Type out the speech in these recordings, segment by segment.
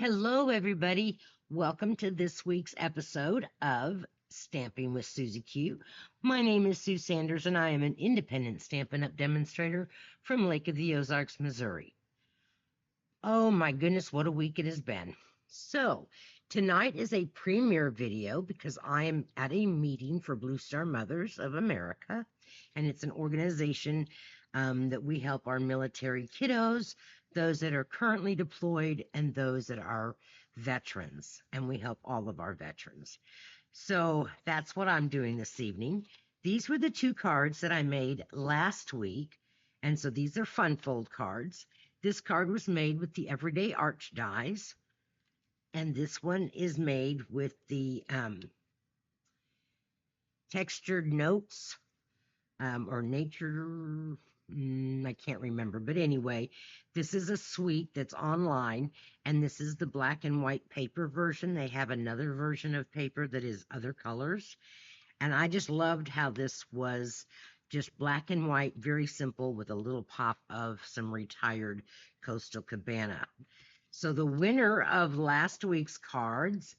Hello, everybody. Welcome to this week's episode of Stamping with Suzie Q. My name is Sue Sanders, and I am an independent Stampin' Up! Demonstrator from Lake of the Ozarks, Missouri. Oh my goodness, what a week it has been. So, tonight is a premiere video because I am at a meeting for Blue Star Mothers of America, and it's an organization that we help our military kiddos, those that are currently deployed, and those that are veterans, and we help all of our veterans. So that's what I'm doing this evening. These were the two cards that I made last week, and so these are fun fold cards. This card was made with the Everyday Arch dies, and this one is made with the Textured Notes or Nature. I can't remember, but anyway, this is a suite that's online, and this is the black and white paper version. They have another version of paper that is other colors, and I just loved how this was just black and white, very simple, with a little pop of some retired Coastal Cabana. So the winner of last week's cards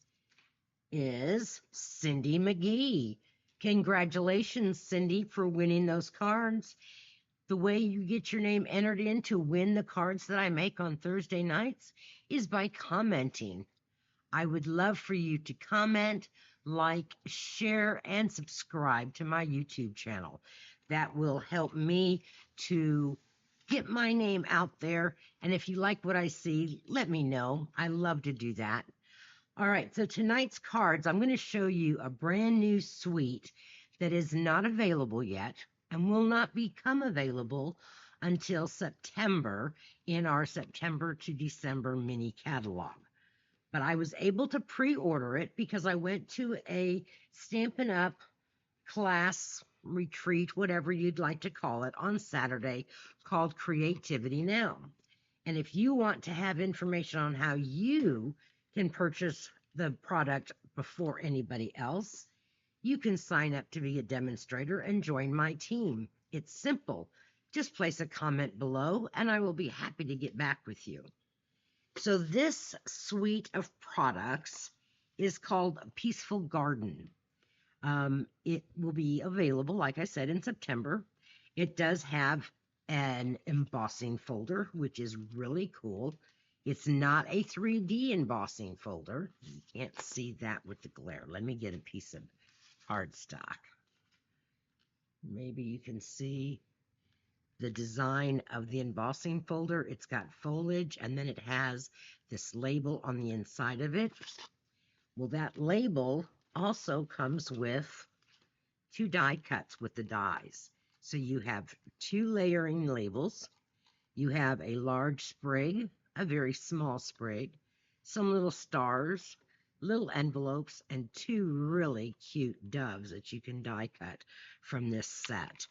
is Cindy McGee. Congratulations, Cindy, for winning those cards. The way you get your name entered in to win the cards that I make on Thursday nights is by commenting. I would love for you to comment, like, share, and subscribe to my YouTube channel. That will help me to get my name out there. And if you like what I see, let me know. I love to do that. All right, so tonight's cards, I'm going to show you a brand new suite that is not available yet and will not become available until September in our September to December mini catalog. But I was able to pre-order it because I went to a Stampin' Up! Class, retreat, whatever you'd like to call it, on Saturday called Creativity Now. And if you want to have information on how you can purchase the product before anybody else, you can sign up to be a demonstrator and join my team. It's simple. Just place a comment below and I will be happy to get back with you. So this suite of products is called Peaceful Garden. It will be available, like I said, in September. It does have an embossing folder, which is really cool. It's not a 3D embossing folder. You can't see that with the glare. Let me get a piece of cardstock. Maybe you can see the design of the embossing folder. It's got foliage, and then it has this label on the inside of it. Well, that label also comes with two die cuts with the dies. So you have two layering labels. You have a large sprig, a very small sprig, some little stars, little envelopes, and two really cute doves that you can die cut from this set.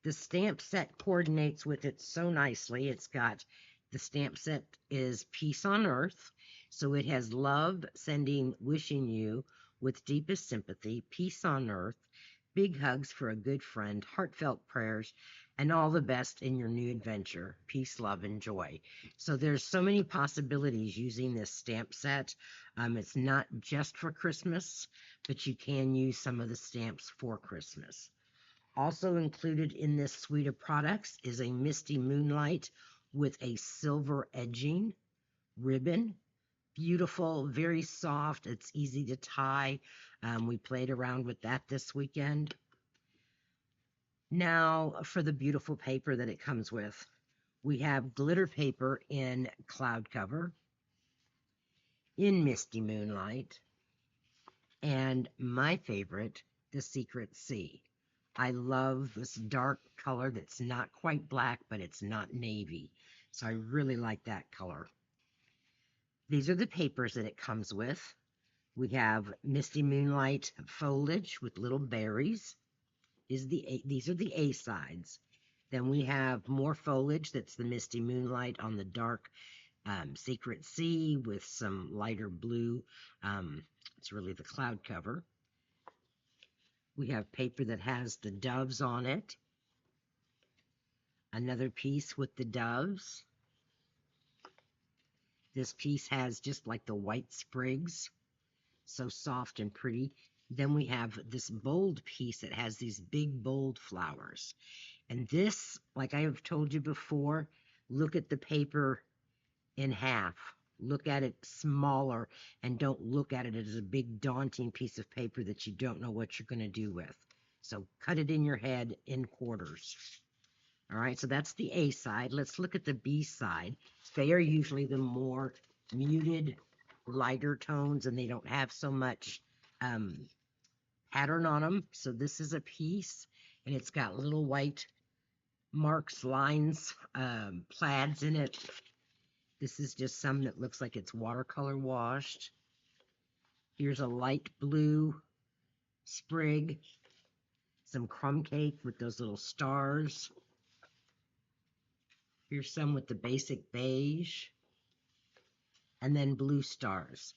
The stamp set coordinates with it so nicely. It's got, the stamp set is Peace on Earth, so it has love, sending, wishing you with deepest sympathy, peace on earth, big hugs for a good friend, heartfelt prayers, and all the best in your new adventure. Peace, love, and joy. So there's so many possibilities using this stamp set. It's not just for Christmas, but you can use some of the stamps for Christmas. Also included in this suite of products is a Misty Moonlight with a silver edging ribbon. Beautiful, very soft. It's easy to tie. We played around with that this weekend. Now for the beautiful paper that it comes with. We have glitter paper in Cloud Cover, in Misty Moonlight, and my favorite, the Secret Sea. I love this dark color that's not quite black, but it's not navy. So I really like that color. These are the papers that it comes with. We have Misty Moonlight foliage with little berries. These are the A sides. Then we have more foliage. That's the Misty Moonlight on the dark Secret Sea with some lighter blue. It's really the cloud cover. We have paper that has the doves on it. Another piece with the doves. This piece has just like the white sprigs, so soft and pretty. Then we have this bold piece that has these big bold flowers. And this, like I have told you before, look at the paper in half. Look at it smaller and don't look at it as a big daunting piece of paper that you don't know what you're going to do with. So cut it in your head in quarters. All right, so that's the A side. Let's look at the B side. They are usually the more muted, lighter tones, and they don't have so much pattern on them. So this is a piece, and it's got little white marks, lines, plaids in it. This is just some that looks like it's watercolor washed. Here's a light blue sprig, some crumb cake with those little stars. Here's some with the basic beige, and then blue stars.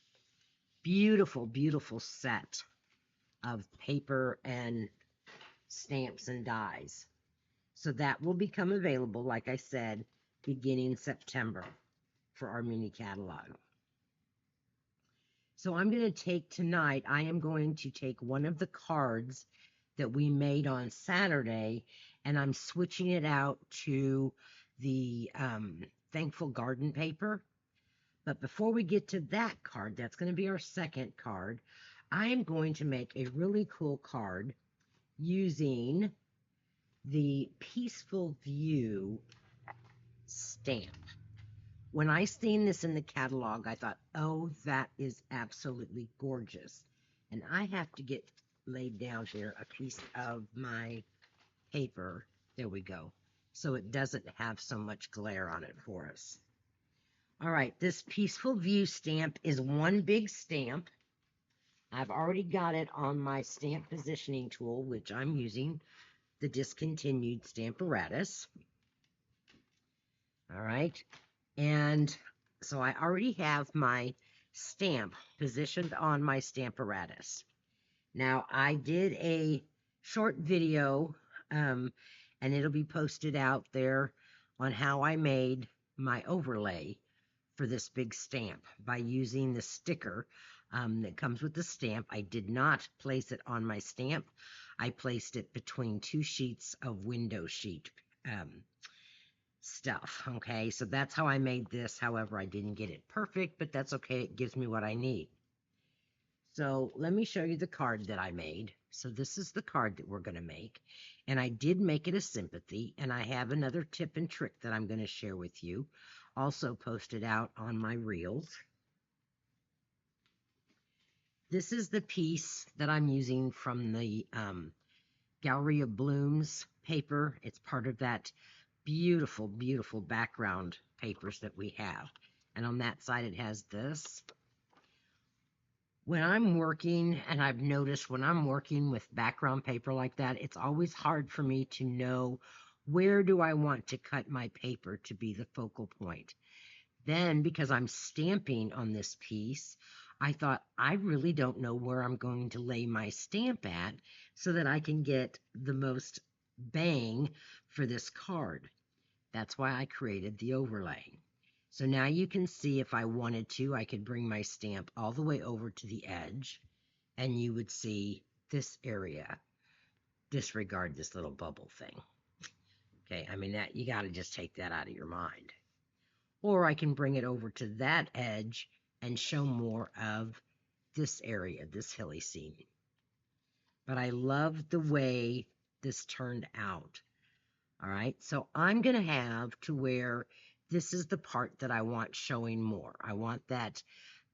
Beautiful, beautiful set of paper and stamps and dies. So that will become available, like I said, beginning September for our mini catalog. So I'm going to take tonight, I am going to take one of the cards that we made on Saturday, and I'm switching it out to the Thankful Garden paper. But before we get to that card, that's going to be our second card, I am going to make a really cool card using the Peaceful View stamp. When I seen this in the catalog, I thought, oh, that is absolutely gorgeous. And I have to get laid down here a piece of my paper. There we go. So it doesn't have so much glare on it for us. All right, this Peaceful View stamp is one big stamp. I've already got it on my stamp positioning tool, which I'm using the discontinued Stamparatus. All right, and so I already have my stamp positioned on my Stamparatus. Now, I did a short video, and it'll be posted out there on how I made my overlay for this big stamp by using the sticker that comes with the stamp. I did not place it on my stamp. I placed it between two sheets of window sheet stuff. Okay, so that's how I made this. However, I didn't get it perfect, but that's okay. It gives me what I need. So let me show you the card that I made. So this is the card that we're going to make. And I did make it a sympathy. And I have another tip and trick that I'm going to share with you. Also posted out on my reels. This is the piece that I'm using from the Gallery of Blooms paper. It's part of that beautiful, beautiful background papers that we have. And on that side it has this. When I'm working, and I've noticed when I'm working with background paper like that, it's always hard for me to know where do I want to cut my paper to be the focal point. Then, because I'm stamping on this piece, I thought, I really don't know where I'm going to lay my stamp at so that I can get the most bang for this card. That's why I created the overlay. So now you can see if I wanted to, I could bring my stamp all the way over to the edge, and you would see this area. Disregard this little bubble thing. Okay, I mean, that you got to just take that out of your mind. Or I can bring it over to that edge and show more of this area, this hilly scene. But I love the way this turned out. All right, so I'm going to have to where this is the part that I want showing more. I want that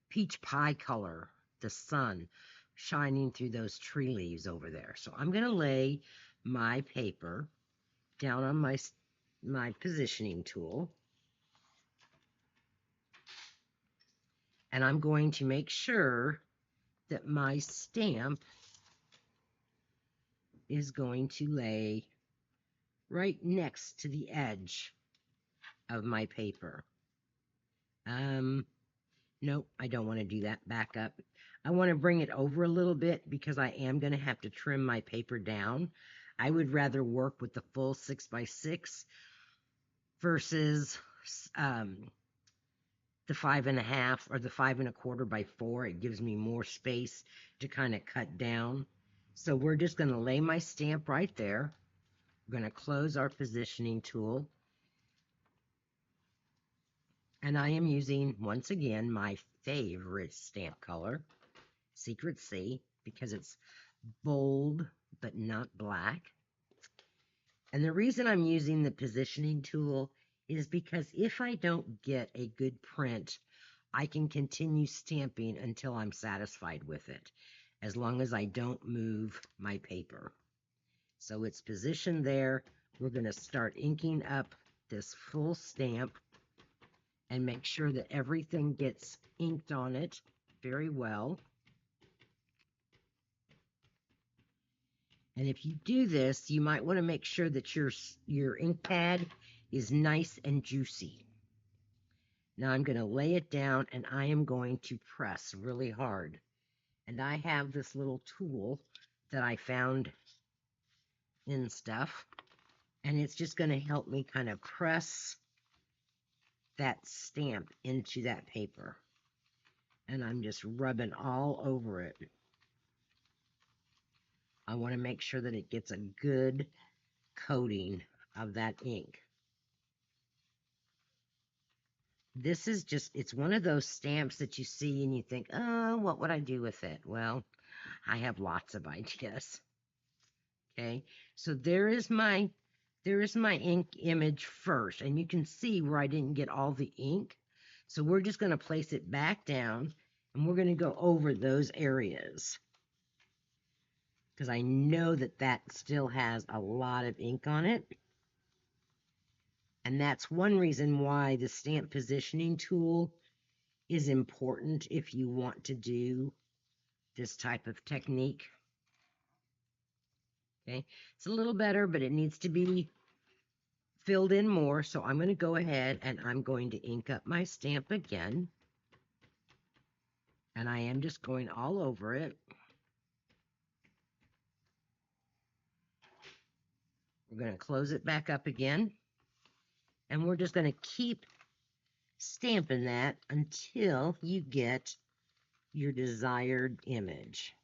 peach pie color, the sun shining through those tree leaves over there. So I'm going to lay my paper down on my positioning tool. And I'm going to make sure that my stamp is going to lay right next to the edge of my paper. Nope, I don't want to do that. Back up. I want to bring it over a little bit because I am going to have to trim my paper down. I would rather work with the full 6x6 versus the 5.5 or the 5 1/4 by 4. It gives me more space to kind of cut down. So we're just going to lay my stamp right there. We're going to close our positioning tool. And I am using, once again, my favorite stamp color, Secret C, because it's bold but not black. And the reason I'm using the positioning tool is because if I don't get a good print, I can continue stamping until I'm satisfied with it, as long as I don't move my paper. So it's positioned there. We're going to start inking up this full stamp and make sure that everything gets inked on it very well. And if you do this, you might want to make sure that your ink pad is nice and juicy. Now I'm going to lay it down and I am going to press really hard. And I have this little tool that I found in stuff, and it's just going to help me kind of press that stamp into that paper. And I'm just rubbing all over it. I want to make sure that it gets a good coating of that ink. This is just, it's one of those stamps that you see and you think, oh, what would I do with it? Well, I have lots of ideas. Okay, so there is my ink image first, and you can see where I didn't get all the ink. So we're just going to place it back down, and we're going to go over those areas, because I know that that still has a lot of ink on it. And that's one reason why the stamp positioning tool is important if you want to do this type of technique. Okay, it's a little better, but it needs to be filled in more. So I'm going to go ahead and I'm going to ink up my stamp again. And I am just going all over it. We're going to close it back up again. And we're just going to keep stamping that until you get your desired image.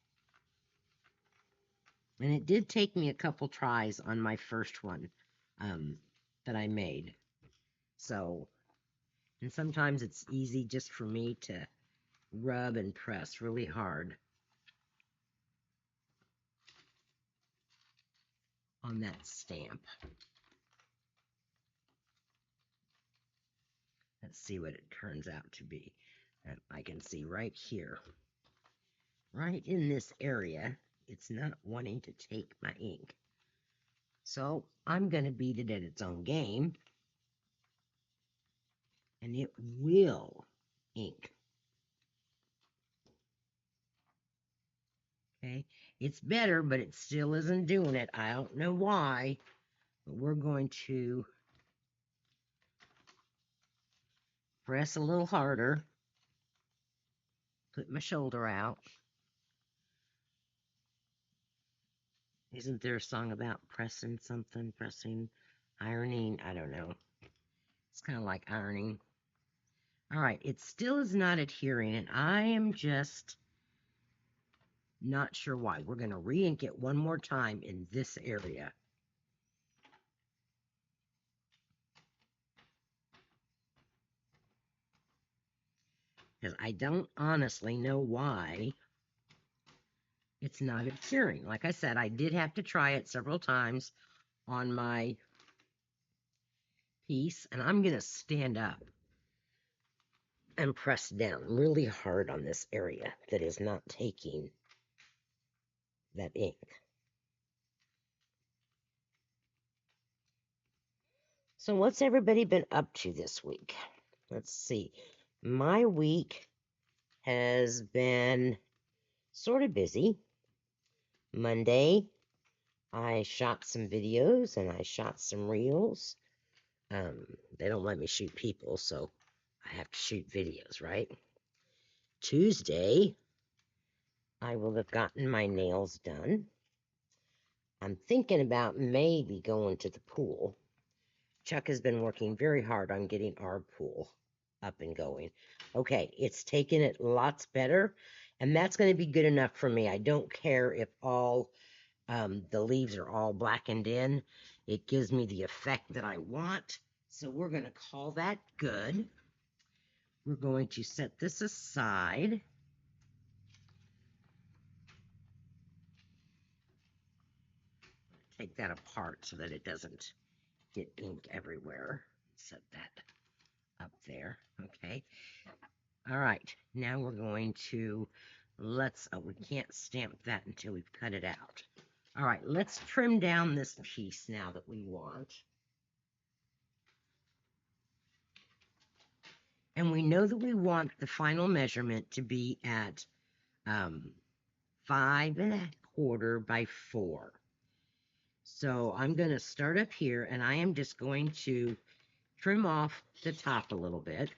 And it did take me a couple tries on my first one that I made. So, and sometimes it's easy just for me to rub and press really hard on that stamp. Let's see what it turns out to be. And I can see right here, right in this area, it's not wanting to take my ink. So I'm going to beat it at its own game, and it will ink. Okay, it's better, but it still isn't doing it. I don't know why, but we're going to press a little harder, put my shoulder out. Isn't there a song about pressing something, pressing, ironing? I don't know. It's kind of like ironing. All right, it still is not adhering, and I am just not sure why. We're going to re-ink it one more time in this area. Because I don't honestly know why it's not adhering. Like I said, I did have to try it several times on my piece, and I'm going to stand up and press down really hard on this area that is not taking that ink. So what's everybody been up to this week? Let's see. My week has been sort of busy. Monday, I shot some videos and I shot some reels. They don't let me shoot people, so I have to shoot videos, right? Tuesday, I will have gotten my nails done. I'm thinking about maybe going to the pool. Chuck has been working very hard on getting our pool up and going. Okay, it's taken it lots better, and that's going to be good enough for me. I don't care if all the leaves are all blackened in. It gives me the effect that I want. So we're going to call that good. We're going to set this aside. Take that apart so that it doesn't get ink everywhere. Set that up there. Okay. All right. Now we're going to we can't stamp that until we've cut it out. All right. Let's trim down this piece now that we want. And we know that we want the final measurement to be at 5¼ by 4. So I'm going to start up here, and I am just going to trim off the top a little bit.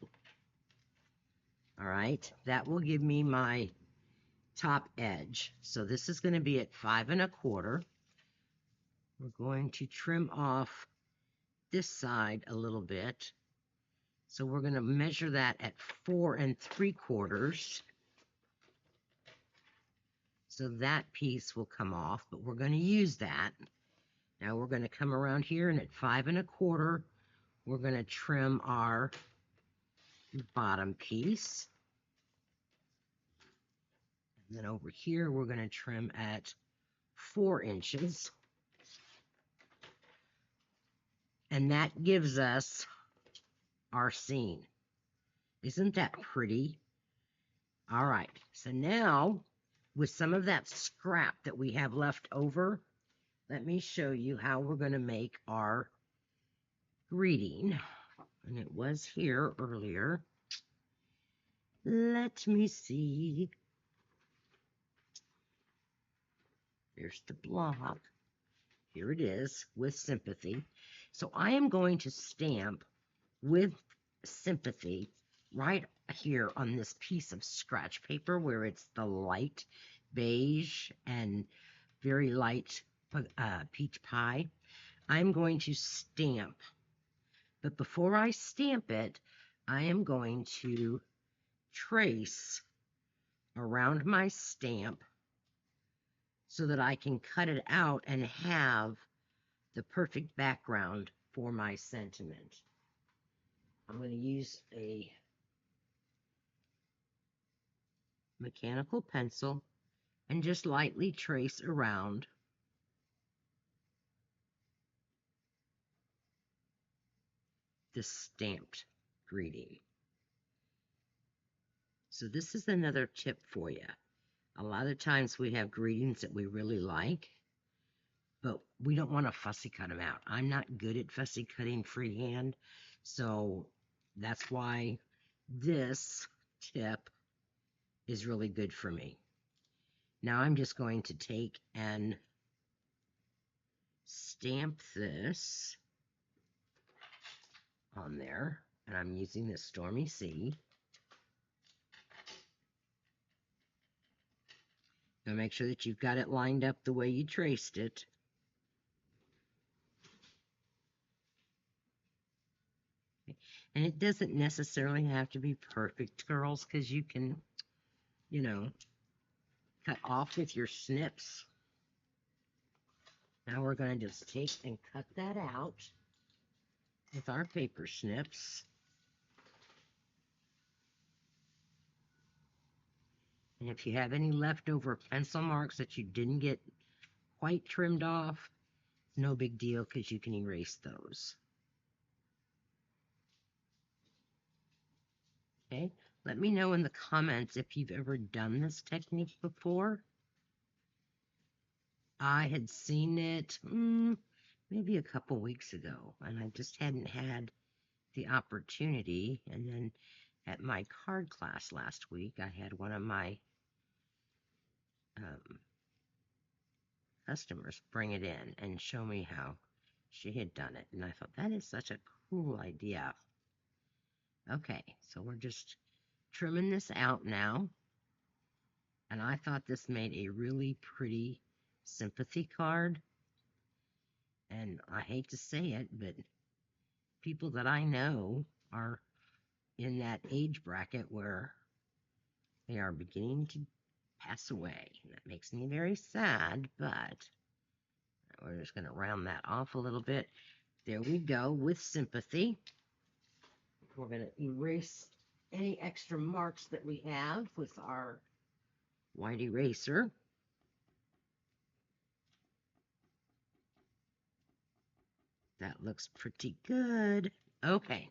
All right, that will give me my top edge. So this is going to be at 5¼ We're going to trim off this side a little bit. So we're going to measure that at 4¾ So that piece will come off, but we're going to use that. Now we're going to come around here, and at 5¼ we're going to trim our bottom piece. And then over here we're going to trim at 4 inches. And that gives us our scene. Isn't that pretty? All right, so now with some of that scrap that we have left over, let me show you how we're going to make our greeting. And it was here earlier. Let me see. There's the block. Here it is with sympathy. So I am going to stamp with sympathy right here on this piece of scratch paper where it's the light beige and very light peach pie. I'm going to stamp, but before I stamp it, I am going to trace around my stamp so that I can cut it out and have the perfect background for my sentiment. I'm going to use a mechanical pencil and just lightly trace around this stamped greeting. So this is another tip for you. A lot of times we have greetings that we really like, but we don't want to fussy cut them out. I'm not good at fussy cutting freehand, so that's why this tip is really good for me. Now I'm just going to take and stamp this on there, and I'm using this Stormy Sea. Now make sure that you've got it lined up the way you traced it. And it doesn't necessarily have to be perfect, girls, because you can, you know, cut off with your snips. Now we're going to just take and cut that out with our paper snips. And if you have any leftover pencil marks that you didn't get quite trimmed off, no big deal, because you can erase those. Okay, let me know in the comments if you've ever done this technique before. I had seen it maybe a couple weeks ago, and I just hadn't had the opportunity. And then at my card class last week, I had one of my customers bring it in and show me how she had done it. And I thought, that is such a cool idea. Okay, so we're just trimming this out now. And I thought this made a really pretty sympathy card. And I hate to say it, but people that I know are in that age bracket where they are beginning to pass away. That makes me very sad, but we're just going to round that off a little bit. There we go, with sympathy. We're going to erase any extra marks that we have with our white eraser. That looks pretty good. Okay.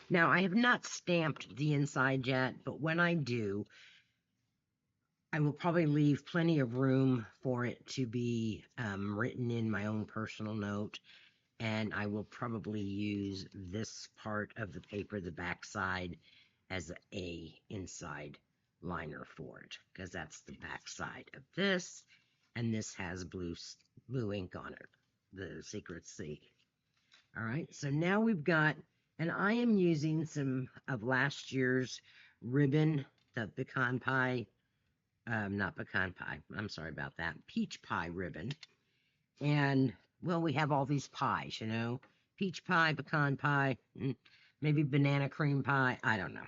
Now, I have not stamped the inside yet, but when I do, I will probably leave plenty of room for it to be written in my own personal note, and I will probably use this part of the paper, the back side, as a inside liner for it, because that's the back side of this, and this has blue ink on it, the Secret Sea. All right, so now we've got, and I am using some of last year's ribbon, the pecan pie, not pecan pie, I'm sorry about that, peach pie ribbon. And, well, we have all these pies, you know, peach pie, pecan pie, maybe banana cream pie, I don't know.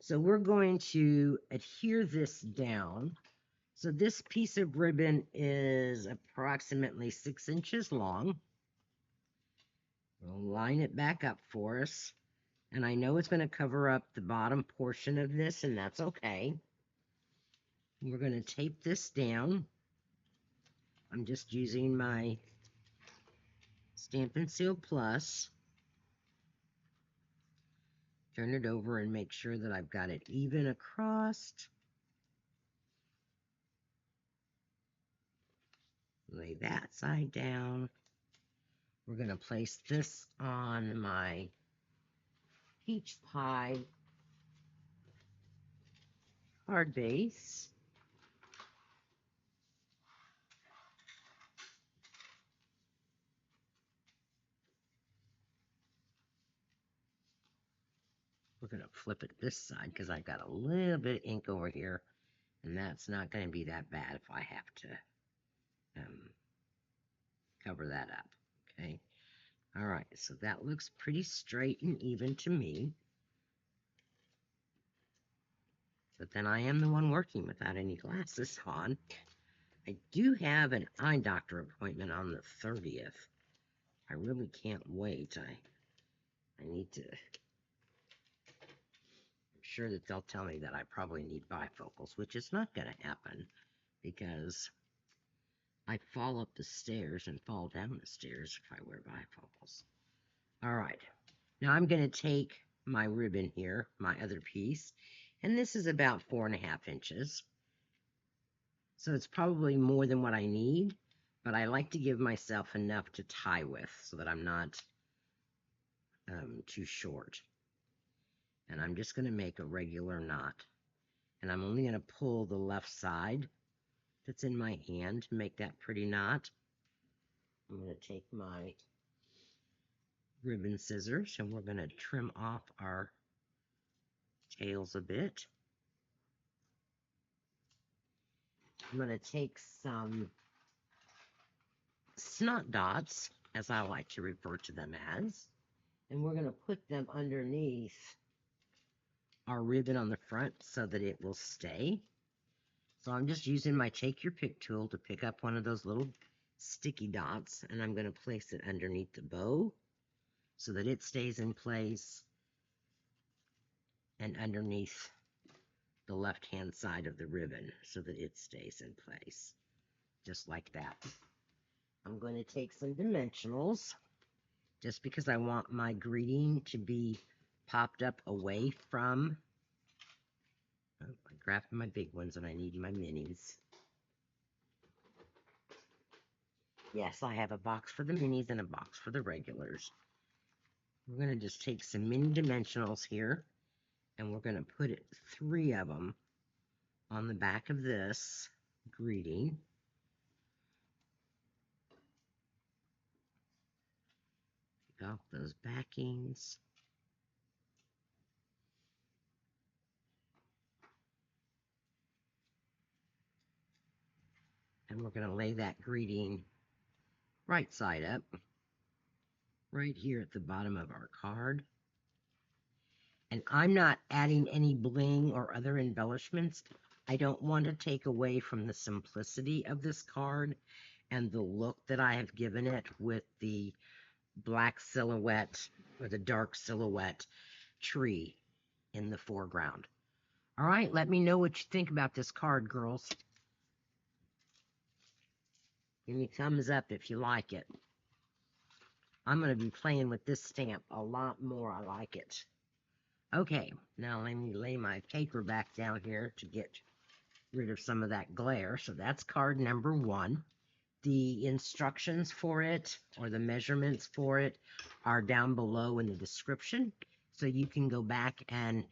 So we're going to adhere this down. So this piece of ribbon is approximately 6 inches long. We'll line it back up for us. And I know it's going to cover up the bottom portion of this, and that's okay. We're going to tape this down. I'm just using my Stampin' Seal Plus. Turn it over and make sure that I've got it even across. Lay that side down. We're going to place this on my peach pie card base. We're going to flip it this side because I've got a little bit of ink over here, and that's not going to be that bad if I have to cover that up. Okay. All right, so that looks pretty straight and even to me. But then I am the one working without any glasses on. I do have an eye doctor appointment on the 30th. I really can't wait. I need to... I'm sure that they'll tell me that I probably need bifocals, which is not going to happen because I fall up the stairs and fall down the stairs if I wear bifocals. All right. Now I'm going to take my ribbon here, my other piece, and this is about 4.5 inches. So it's probably more than what I need, but I like to give myself enough to tie with so that I'm not too short. And I'm just going to make a regular knot. And I'm only going to pull the left side that's in my hand to make that pretty knot. I'm going to take my ribbon scissors and we're going to trim off our tails a bit. I'm going to take some snot dots, as I like to refer to them as, and we're going to put them underneath our ribbon on the front so that it will stay. So I'm just using my Take Your Pick tool to pick up one of those little sticky dots, and I'm going to place it underneath the bow so that it stays in place, and underneath the left-hand side of the ribbon so that it stays in place, just like that. I'm going to take some dimensionals just because I want my greeting to be popped up away from... Oh, I grabbed my big ones and I need my minis. Yes, I have a box for the minis and a box for the regulars. We're going to just take some mini dimensionals here and we're going to put 3 of them on the back of this greeting. Take off those backings. And we're going to lay that greeting right side up, right here at the bottom of our card. And I'm not adding any bling or other embellishments. I don't want to take away from the simplicity of this card and the look that I have given it with the black silhouette or the dark silhouette tree in the foreground. All right, let me know what you think about this card, girls. Give me thumbs up if you like it. I'm going to be playing with this stamp a lot more. I like it. Okay, now let me lay my paper back down here to get rid of some of that glare. So that's card number 1. The instructions for it, or the measurements for it, are down below in the description. So you can go back and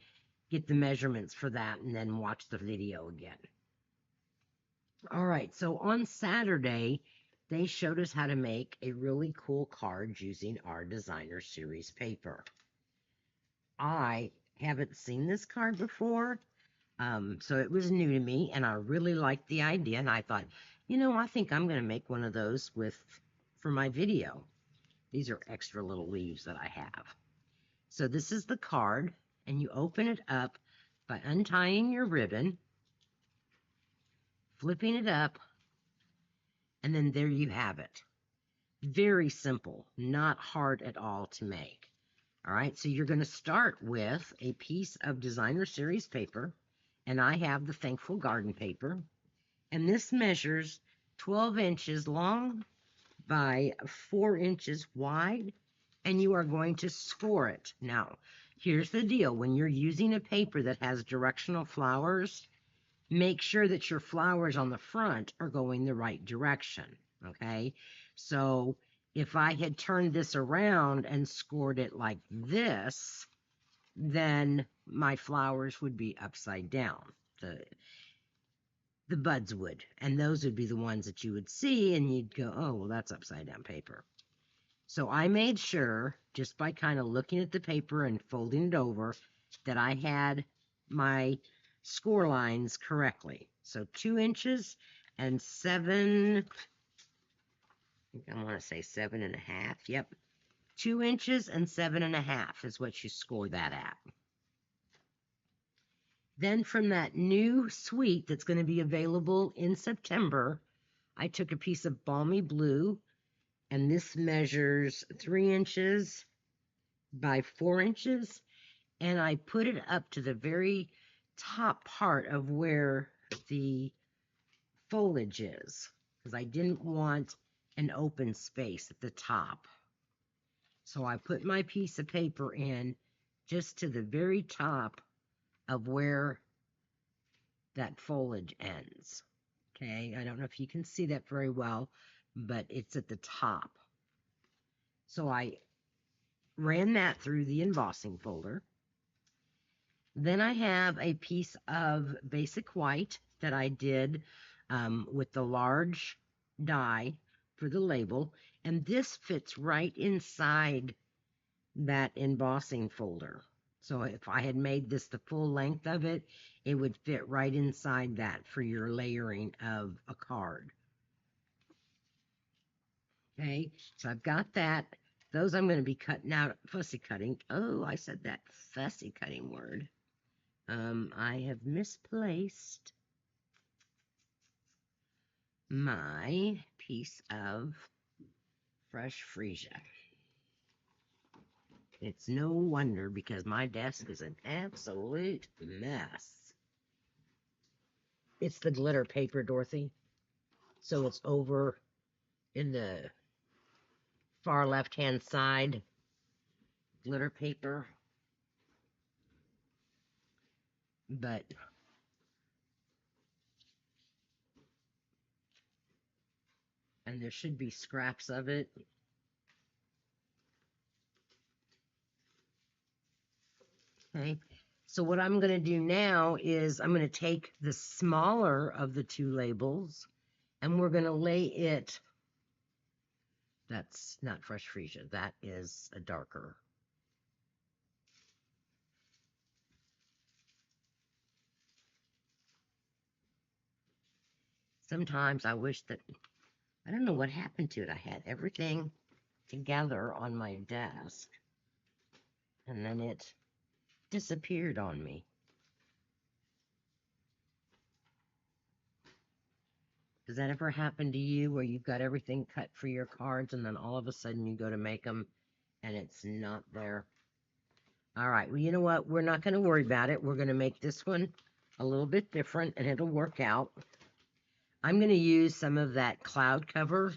get the measurements for that and then watch the video again. All right, so on Saturday, they showed us how to make a really cool card using our designer series paper. I haven't seen this card before, so it was new to me, and I really liked the idea, and I thought, you know, I think I'm going to make one of those for my video. These are extra little leaves that I have. So this is the card, and you open it up by untying your ribbon, flipping it up, and then there you have it. Very simple, not hard at all to make. All right, so you're going to start with a piece of designer series paper, and I have the Thankful Garden paper, and this measures 12 inches long by 4 inches wide, and you are going to score it. Now, here's the deal. When you're using a paper that has directional flowers, make sure that your flowers on the front are going the right direction, okay? So if I had turned this around and scored it like this, then my flowers would be upside down. The buds would, and those would be the ones that you would see, and you'd go, oh, well, that's upside down paper. So I made sure, just by kind of looking at the paper and folding it over, that I had my score lines correctly. So 2 inches and 7, I want to say 7.5. Yep. 2 inches and 7.5 is what you score that at. Then from that new suite that's going to be available in September, I took a piece of Balmy blue, and this measures 3 inches by 4 inches, and I put it up to the very top part of where the foliage is, because I didn't want an open space at the top. So I put my piece of paper in just to the very top of where that foliage ends. Okay, I don't know if you can see that very well, but it's at the top. So I ran that through the embossing folder. Then I have a piece of basic white that I did with the large die for the label, and this fits right inside that embossing folder. So if I had made this the full length of it, it would fit right inside that for your layering of a card. Okay, so I've got that. Those I'm going to be cutting out, fussy cutting. Oh, I said that fussy cutting word. I have misplaced my piece of fresh Freesia. It's no wonder, because my desk is an absolute mess. It's the glitter paper, Dorothy. So it's over in the far left-hand side. Glitter paper. But and there should be scraps of it. Okay, so what I'm going to do now is I'm going to take the smaller of the two labels, and we're going to lay it. That's not fresh Freesia. That is a darker. Sometimes I wish that, I don't know what happened to it. I had everything together on my desk, and then it disappeared on me. Does that ever happen to you where you've got everything cut for your cards and then all of a sudden you go to make them and it's not there? All right, well, you know what? We're not going to worry about it. We're going to make this one a little bit different and it'll work out. I'm going to use some of that cloud cover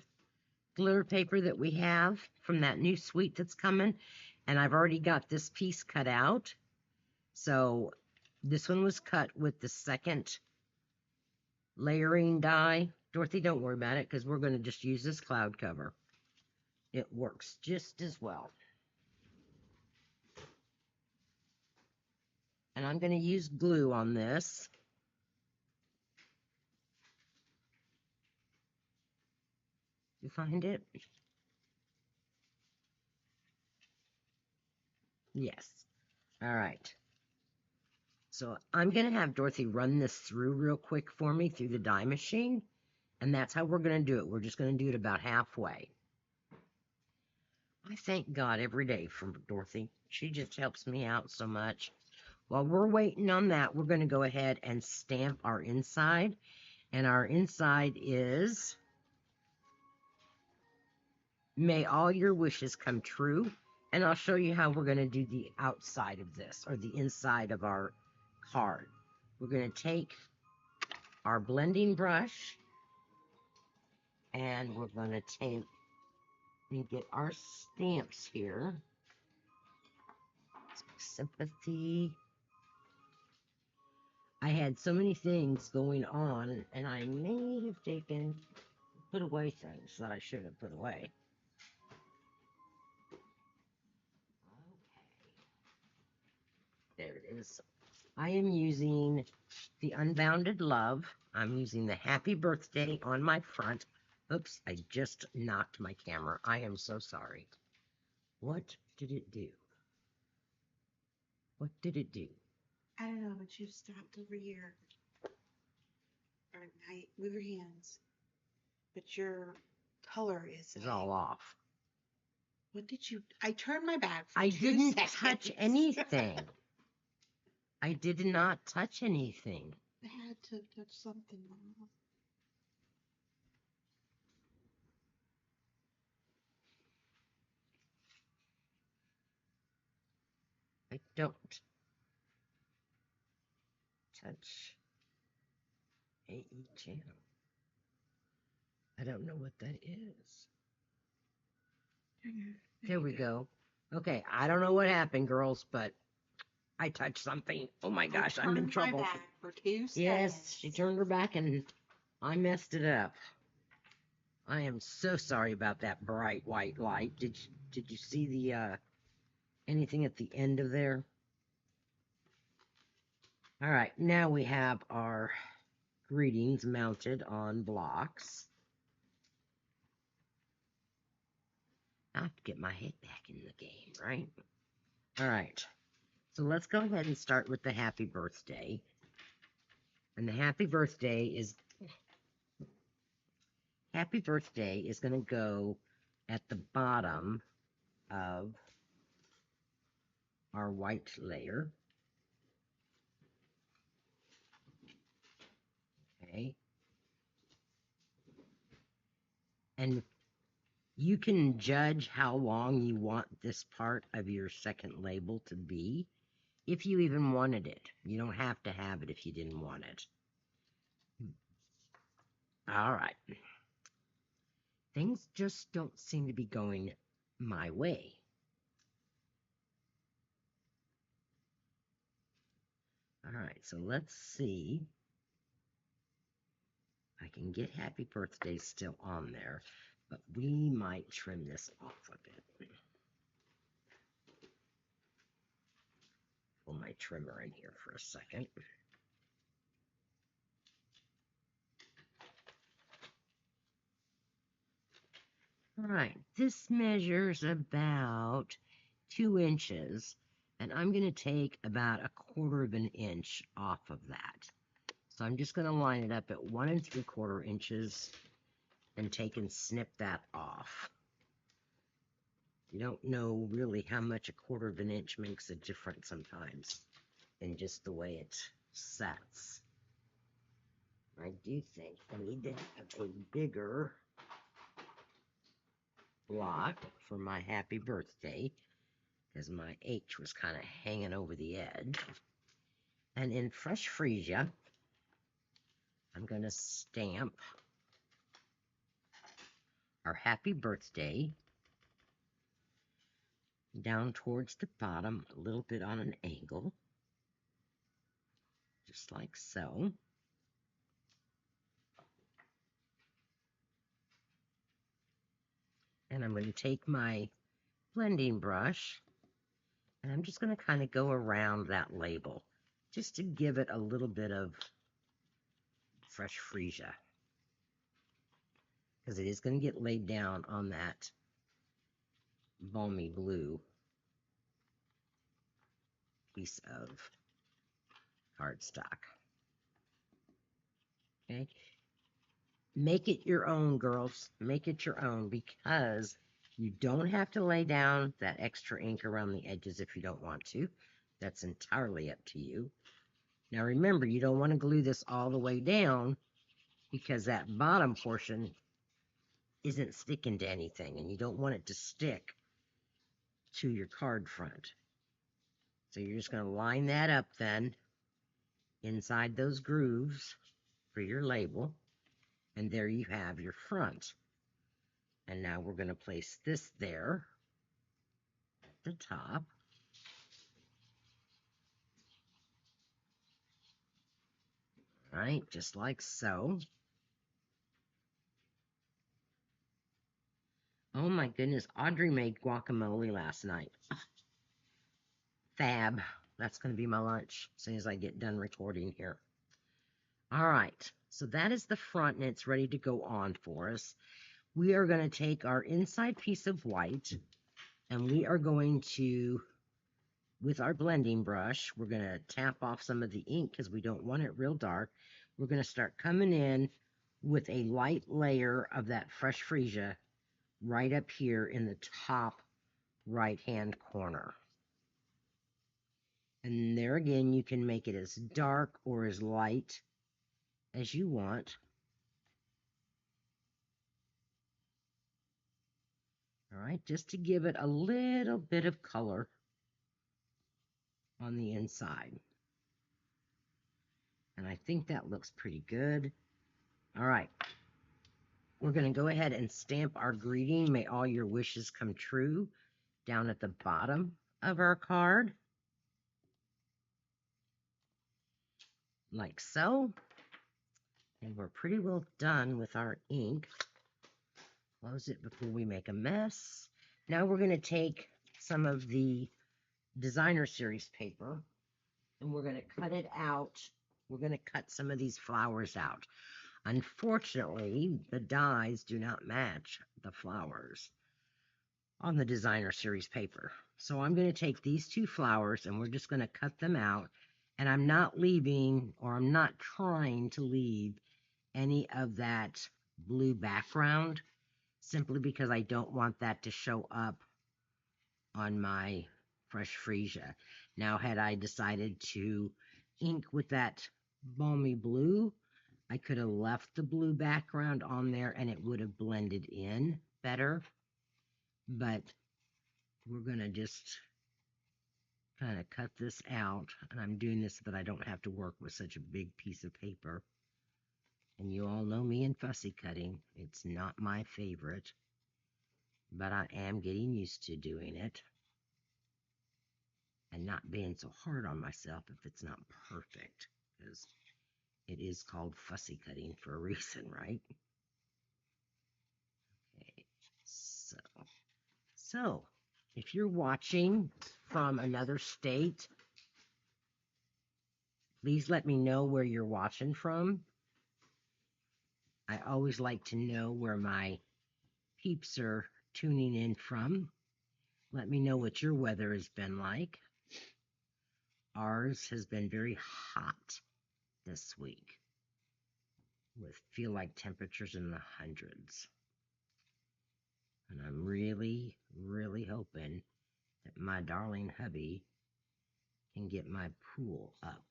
glitter paper that we have from that new suite that's coming. And I've already got this piece cut out. So this one was cut with the second layering die. Dorothy, don't worry about it because we're going to just use this cloud cover. It works just as well. And I'm going to use glue on this. You find it? Yes. All right. So I'm going to have Dorothy run this through real quick for me through the die machine. And that's how we're going to do it. We're just going to do it about halfway. I thank God every day for Dorothy. She just helps me out so much. While we're waiting on that, we're going to go ahead and stamp our inside. And our inside is, may all your wishes come true. And I'll show you how we're going to do the outside of this, or the inside of our card. We're going to take our blending brush, and we're going to take and get our stamps here. Sympathy. I had so many things going on, and I may have put away things that I should have put away. Okay. There it is. I am using the Unbounded Love. I'm using the Happy Birthday on my front. Oops, I just knocked my camera. I am so sorry. What did it do? What did it do? I don't know, but you stopped over here. All right, move your hands. But your color is It's all off. What did you? I turned my back for I 2 didn't seconds. touch anything. I did not touch anything. I had to touch something. I don't touch AE channel. I don't know what that is. There we go. Okay, I don't know what happened, girls, but I touched something. Oh my gosh, I'm in trouble. My back for 2 seconds. Yes, she turned her back and I messed it up. I am so sorry about that bright white light. Did you see the anything at the end of there? All right, now we have our greetings mounted on blocks. I have to get my head back in the game, right? All right, so let's go ahead and start with the happy birthday. And the happy birthday is going to go at the bottom of our white layer. Okay. And you can judge how long you want this part of your second label to be, if you even wanted it. You don't have to have it if you didn't want it. All right. Things just don't seem to be going my way. All right, so let's see. I can get happy birthday still on there, but we might trim this off a bit. Pull my trimmer in here for a second. All right, this measures about 2 inches, and I'm going to take about 1/4 of an inch off of that. So I'm just going to line it up at 1 3/4 inches and take and snip that off. You don't know really how much a quarter of an inch makes a difference sometimes in just the way it sets. I do think I need to have a bigger block for my happy birthday because my H was kind of hanging over the edge. And in fresh Freesia, I'm going to stamp our happy birthday down towards the bottom, a little bit on an angle, just like so. And I'm going to take my blending brush and I'm just going to kind of go around that label just to give it a little bit of fresh Freesia, because it is going to get laid down on that balmy blue piece of cardstock. Okay, make it your own, girls. Make it your own, because you don't have to lay down that extra ink around the edges if you don't want to. That's entirely up to you. Now remember, you don't want to glue this all the way down because that bottom portion isn't sticking to anything, and you don't want it to stick to your card front. So you're just going to line that up then inside those grooves for your label, and there you have your front. And now we're going to place this there at the top. All right, just like so. Oh my goodness, Audrey made guacamole last night. Fab. That's going to be my lunch as soon as I get done recording here. All right, so that is the front, and it's ready to go on for us. We are going to take our inside piece of white, and we are going to, with our blending brush, we're going to tap off some of the ink because we don't want it real dark. We're going to start coming in with a light layer of that fresh Freesia right up here in the top right-hand corner. And there again, you can make it as dark or as light as you want. All right, just to give it a little bit of color on the inside. And I think that looks pretty good. All right, we're going to go ahead and stamp our greeting, "May all your wishes come true," down at the bottom of our card, like so. And we're pretty well done with our ink. Close it before we make a mess. Now we're going to take some of the designer series paper and we're going to cut it out. We're going to cut some of these flowers out. Unfortunately, the dies do not match the flowers on the designer series paper. So I'm going to take these two flowers and we're just going to cut them out. And I'm not leaving, or I'm not trying to leave, any of that blue background, simply because I don't want that to show up on my fresh Freesia. Now, had I decided to ink with that balmy blue, I could have left the blue background on there and it would have blended in better. But we're going to just kind of cut this out. And I'm doing this so that I don't have to work with such a big piece of paper. And you all know me and fussy cutting. It's not my favorite, but I am getting used to doing it and not being so hard on myself if it's not perfect, because it is called fussy cutting for a reason, right? Okay, so if you're watching from another state, please let me know where you're watching from. I always like to know where my peeps are tuning in from. Let me know what your weather has been like. Ours has been very hot this week, with feel like temperatures in the hundreds. And I'm really, really hoping that my darling hubby can get my pool up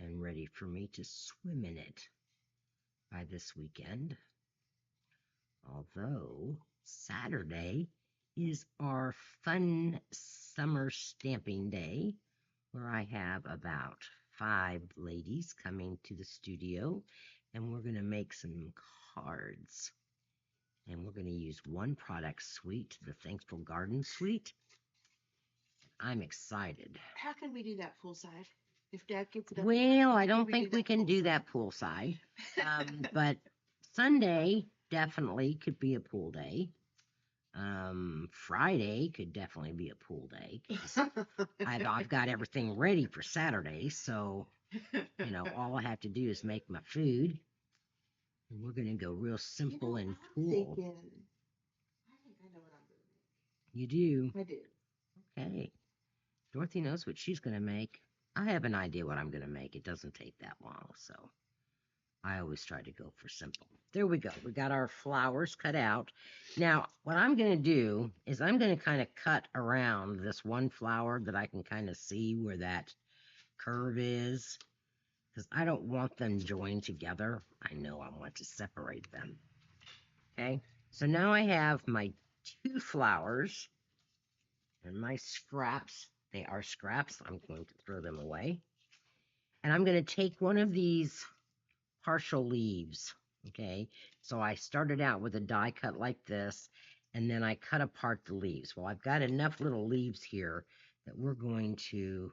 and ready for me to swim in it by this weekend. Although Saturday is our fun summer stamping day, where I have about 5 ladies coming to the studio, and we're going to make some cards. And we're going to use one product suite, the Thankful Garden Suite. I'm excited. How can we do that poolside? If Dad gets it up. Well, I don't think we can do that poolside. But Sunday definitely could be a pool day. Friday could definitely be a pool day. 'Cause I've got everything ready for Saturday, so you know, all I have to do is make my food, and we're gonna go real simple and cool. I think I know what I'm doing. You do? I do. Okay. Dorothy knows what she's gonna make. I have an idea what I'm gonna make. It doesn't take that long, so I always try to go for simple. There we go. We got our flowers cut out. Now, what I'm going to do is I'm going to kind of cut around this one flower that I can kind of see where that curve is, because I don't want them joined together. I know I want to separate them. Okay, so now I have my 2 flowers and my scraps. They are scraps. I'm going to throw them away. And I'm going to take one of these partial leaves. Okay, so I started out with a die cut like this, and then I cut apart the leaves. Well, I've got enough little leaves here that we're going to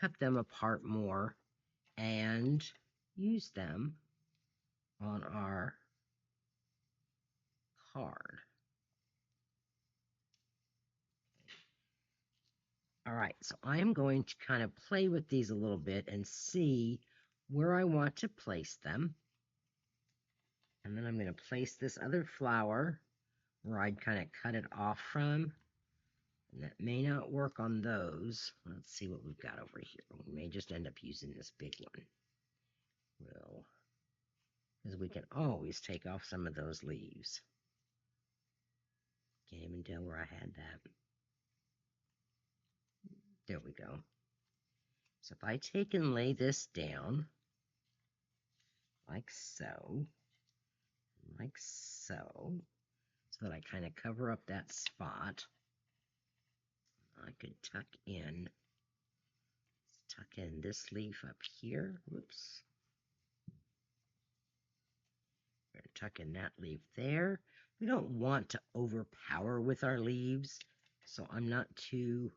cut them apart more and use them on our card. All right, so I am going to kind of play with these a little bit and see where I want to place them. And then I'm going to place this other flower where I'd kind of cut it off from. And that may not work on those. Let's see what we've got over here. We may just end up using this big one. Well, because we can always take off some of those leaves. Can't even tell where I had that. There we go. So if I take and lay this down, like so, so that I kind of cover up that spot, I could tuck in this leaf up here. Whoops. We're going to tuck in that leaf there. We don't want to overpower with our leaves, so I'm not too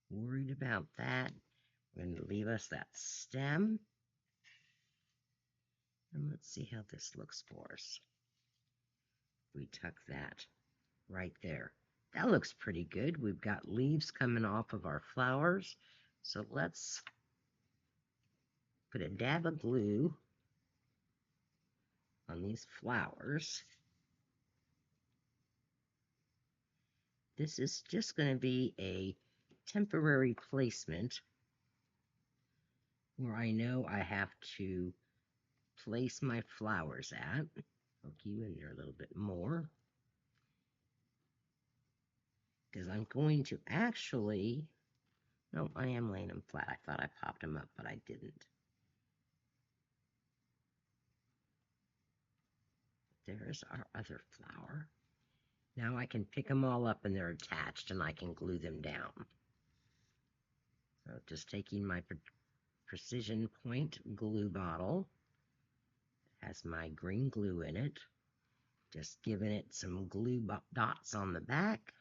worried about that. We're going to leave us that stem. And let's see how this looks for us. We tuck that right there. That looks pretty good. We've got leaves coming off of our flowers. So let's put a dab of glue on these flowers. This is just going to be a temporary placement where I know I have to place my flowers at. Poke you in there a little bit more, because I'm going to actually, no, I am laying them flat. I thought I popped them up, but I didn't. There's our other flower. Now I can pick them all up and they're attached and I can glue them down. So just taking my precision point glue bottle, it has my green glue in it, just giving it some glue dots on the back,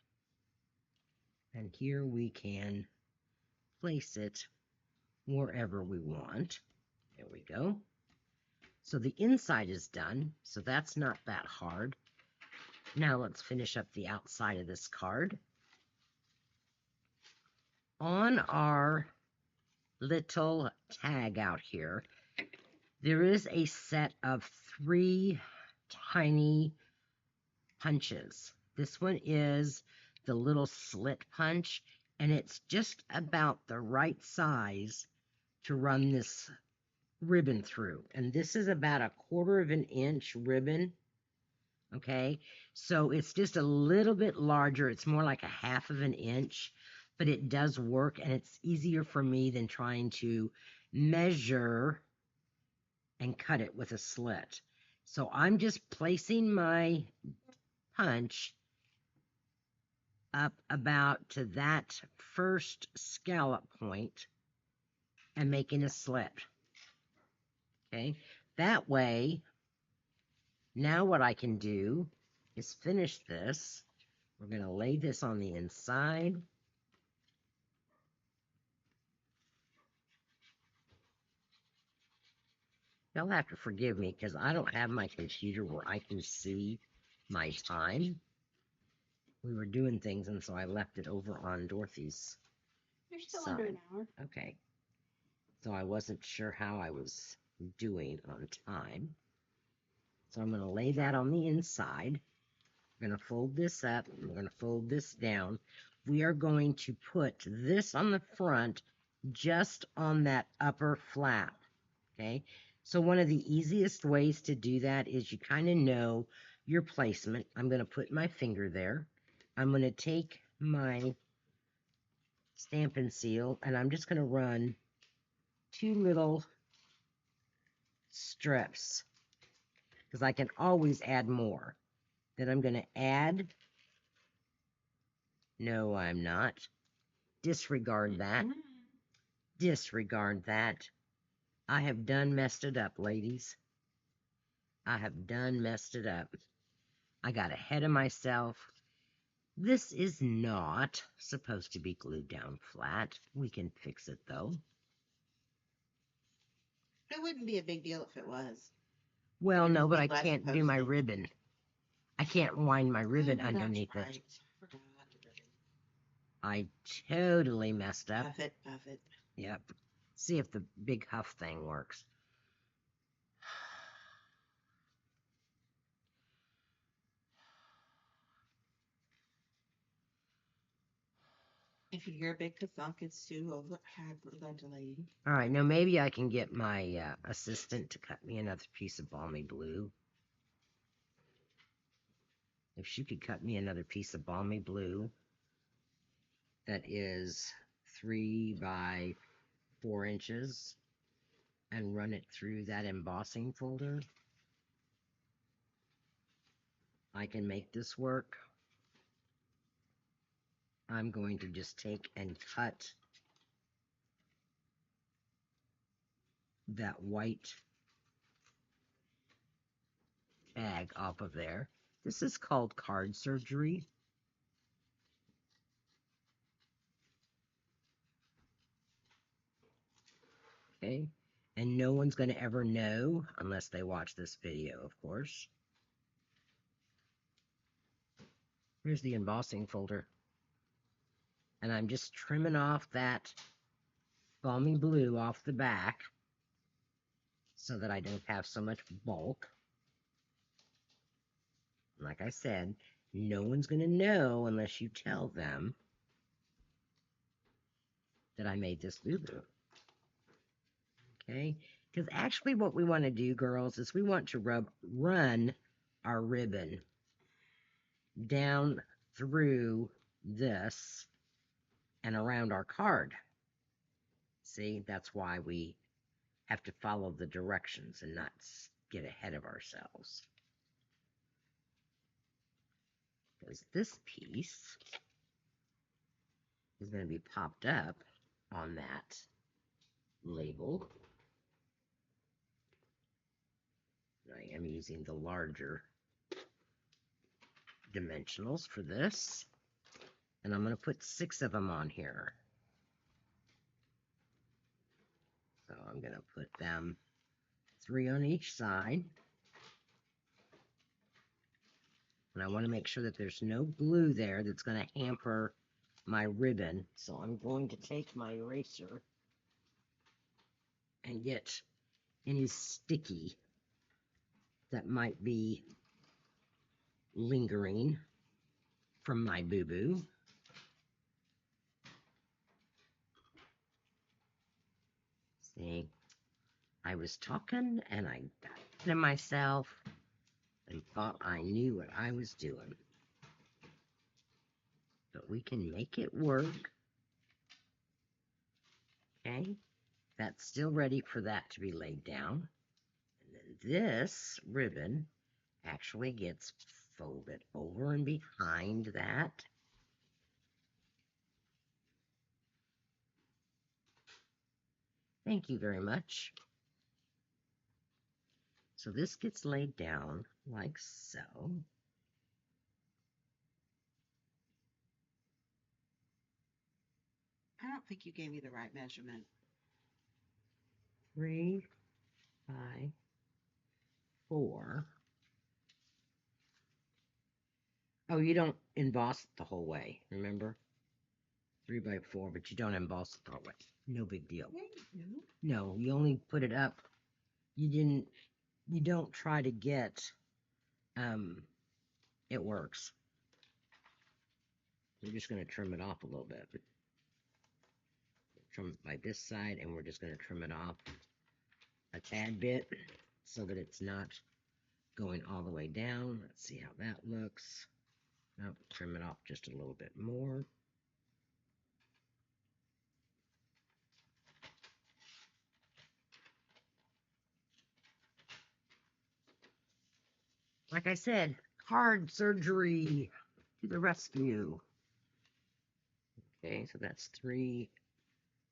and here we can place it wherever we want. There we go. So the inside is done, so that's not that hard. Now let's finish up the outside of this card. On our little tag out here, there is a set of 3 tiny punches. This one is the little slit punch, and it's just about the right size to run this ribbon through. And this is about a 1/4 inch ribbon. Okay, so it's just a little bit larger. It's more like a half of an inch, but it does work, and it's easier for me than trying to measure and cut it with a slit. So I'm just placing my punch up about to that first scallop point and making a slit. Okay, that way, now what I can do is finish this. We're going to lay this on the inside. You'll have to forgive me because I don't have my computer where I can see my time. We were doing things, and so I left it over on Dorothy's You're still side. under an hour. Okay. So I wasn't sure how I was doing on time. So I'm going to lay that on the inside. We're going to fold this up. We're going to fold this down. We are going to put this on the front just on that upper flap. Okay, so one of the easiest ways to do that is you kind of know your placement. I'm going to put my finger there. I'm going to take my Stampin' Seal and I'm just going to run 2 little strips because I can always add more. Then I'm going to add, no I'm not, disregard that, disregard that. I have done messed it up, ladies. I have done messed it up. I got ahead of myself. This is not supposed to be glued down flat. We can fix it though. It wouldn't be a big deal if it was. Well, no, but I can't do my ribbon. I can't wind my ribbon underneath right. it. I totally messed up. Puff it, puff it. Yep. See if the big huff thing works. If you hear a big ka-thunk, it's too over-ventilating. All right, now maybe I can get my assistant to cut me another piece of Balmy Blue. If she could cut me another piece of Balmy Blue that is 3 by 4 inches and run it through that embossing folder, I can make this work. I'm going to just take and cut that white tag off of there. This is called card surgery. Okay, and no one's going to ever know unless they watch this video, of course. Here's the embossing folder. And I'm just trimming off that Balmy Blue off the back so that I don't have so much bulk. Like I said, no one's going to know unless you tell them that I made this boo-boo. Okay? Because actually what we want to do, girls, is we want to run our ribbon down through this and around our card. See, that's why we have to follow the directions and not get ahead of ourselves. Because this piece is going to be popped up on that label. I am using the larger dimensionals for this. And I'm going to put 6 of them on here. So I'm going to put them 3 on each side. And I want to make sure that there's no glue there that's going to hamper my ribbon. So I'm going to take my eraser and get any sticky that might be lingering from my boo-boo. See, I was talking and I got ahead of myself. and thought I knew what I was doing. But we can make it work. Okay, that's still ready for that to be laid down. And then this ribbon actually gets folded over and behind that. Thank you very much. So this gets laid down like so. I don't think you gave me the right measurement. 3 by 4. Oh, you don't emboss it the whole way, remember? 3 by 4, but you don't emboss it the whole way. No big deal. No, you only put it up. You don't try to get, it works. We're just going to trim it off a little bit. Trim it by this side, and we're just going to trim it off a tad bit so that it's not going all the way down. Let's see how that looks. Nope, trim it off just a little bit more. Like I said, card surgery to the rescue. Okay, so that's 3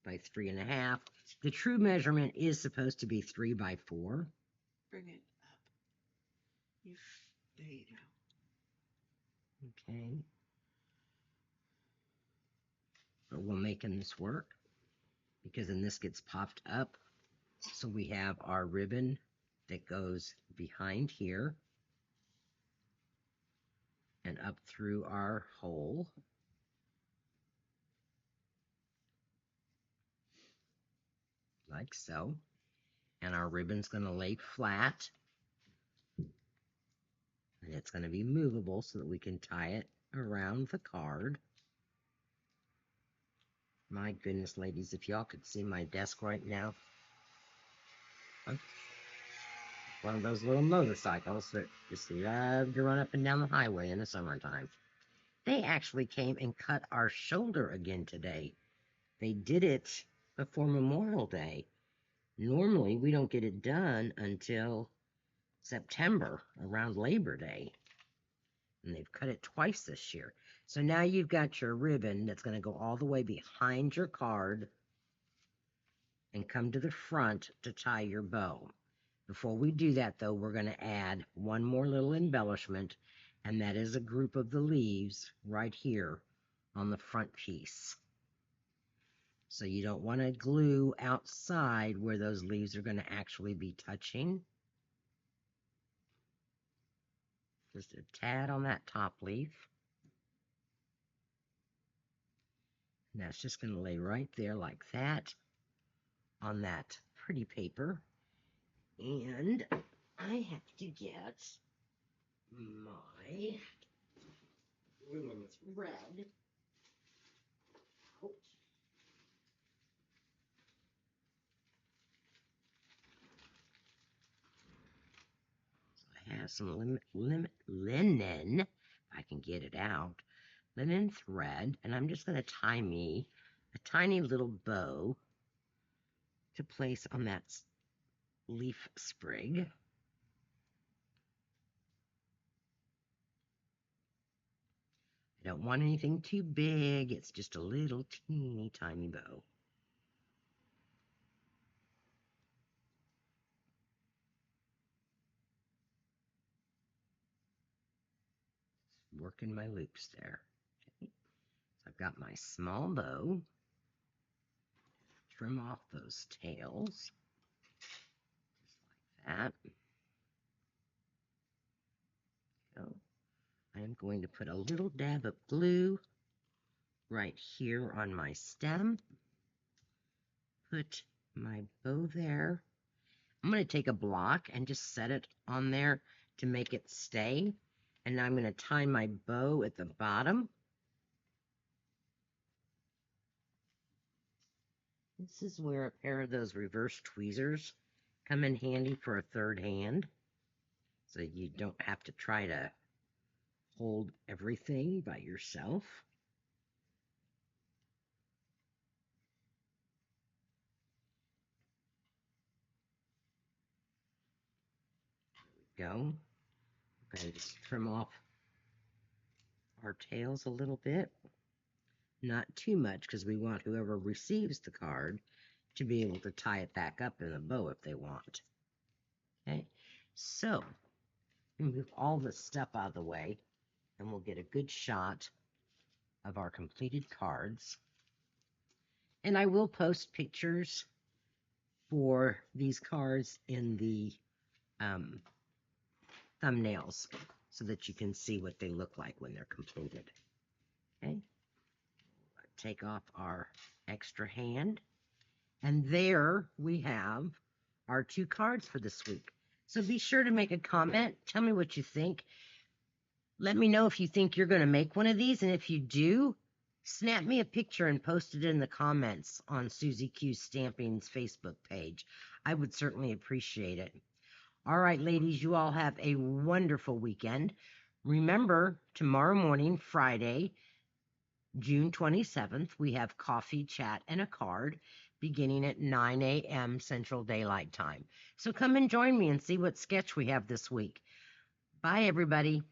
by 3.5. The true measurement is supposed to be 3 by 4. Bring it up. There you go. Okay. But we're making this work because then this gets popped up. So we have our ribbon that goes behind here and up through our hole. Like so. And our ribbon's going to lay flat. And it's going to be movable so that we can tie it around the card. My goodness, ladies, if y'all could see my desk right now. One of those little motorcycles that just love to run up and down the highway in the summertime. They actually came and cut our shoulder again today. They did it before Memorial Day. Normally, we don't get it done until September, around Labor Day. And they've cut it twice this year. So now you've got your ribbon that's going to go all the way behind your card and come to the front to tie your bow. Before we do that, though, we're going to add one more little embellishment, and that is a group of the leaves right here on the front piece. So you don't want to glue outside where those leaves are going to actually be touching. Just a tad on that top leaf. And that's just going to lay right there like that on that pretty paper. And I have to get my thread. Oh. So I have some linen, if I can get it out, linen thread, and I'm just going to tie me a tiny little bow to place on that leaf sprig. I don't want anything too big. It's just a little teeny tiny bow. Working my loops there. Okay. So I've got my small bow. Trim off those tails. Just like that. So I am going to put a little dab of glue right here on my stem. Put my bow there. I'm going to take a block and just set it on there to make it stay. And now I'm going to tie my bow at the bottom. This is where a pair of those reverse tweezers come in handy for a third hand. so you don't have to try to hold everything by yourself. There we go. We're going to just trim off our tails a little bit. Not too much, because we want whoever receives the card to be able to tie it back up in a bow if they want. Okay, so move all this stuff out of the way, and we'll get a good shot of our completed cards. And I will post pictures for these cards in the thumbnails so that you can see what they look like when they're completed. Okay, take off our extra hand, and there we have our 2 cards for this week. So be sure to make a comment. Tell me what you think. Let me know if you think you're going to make one of these, and if you do, snap me a picture and post it in the comments on Suzie Q Stamping's Facebook page. I would certainly appreciate it. All right, ladies, you all have a wonderful weekend. Remember, tomorrow morning, Friday, June 27th, we have coffee, chat, and a card beginning at 9 a.m. Central Daylight Time. So come and join me and see what sketch we have this week. Bye, everybody.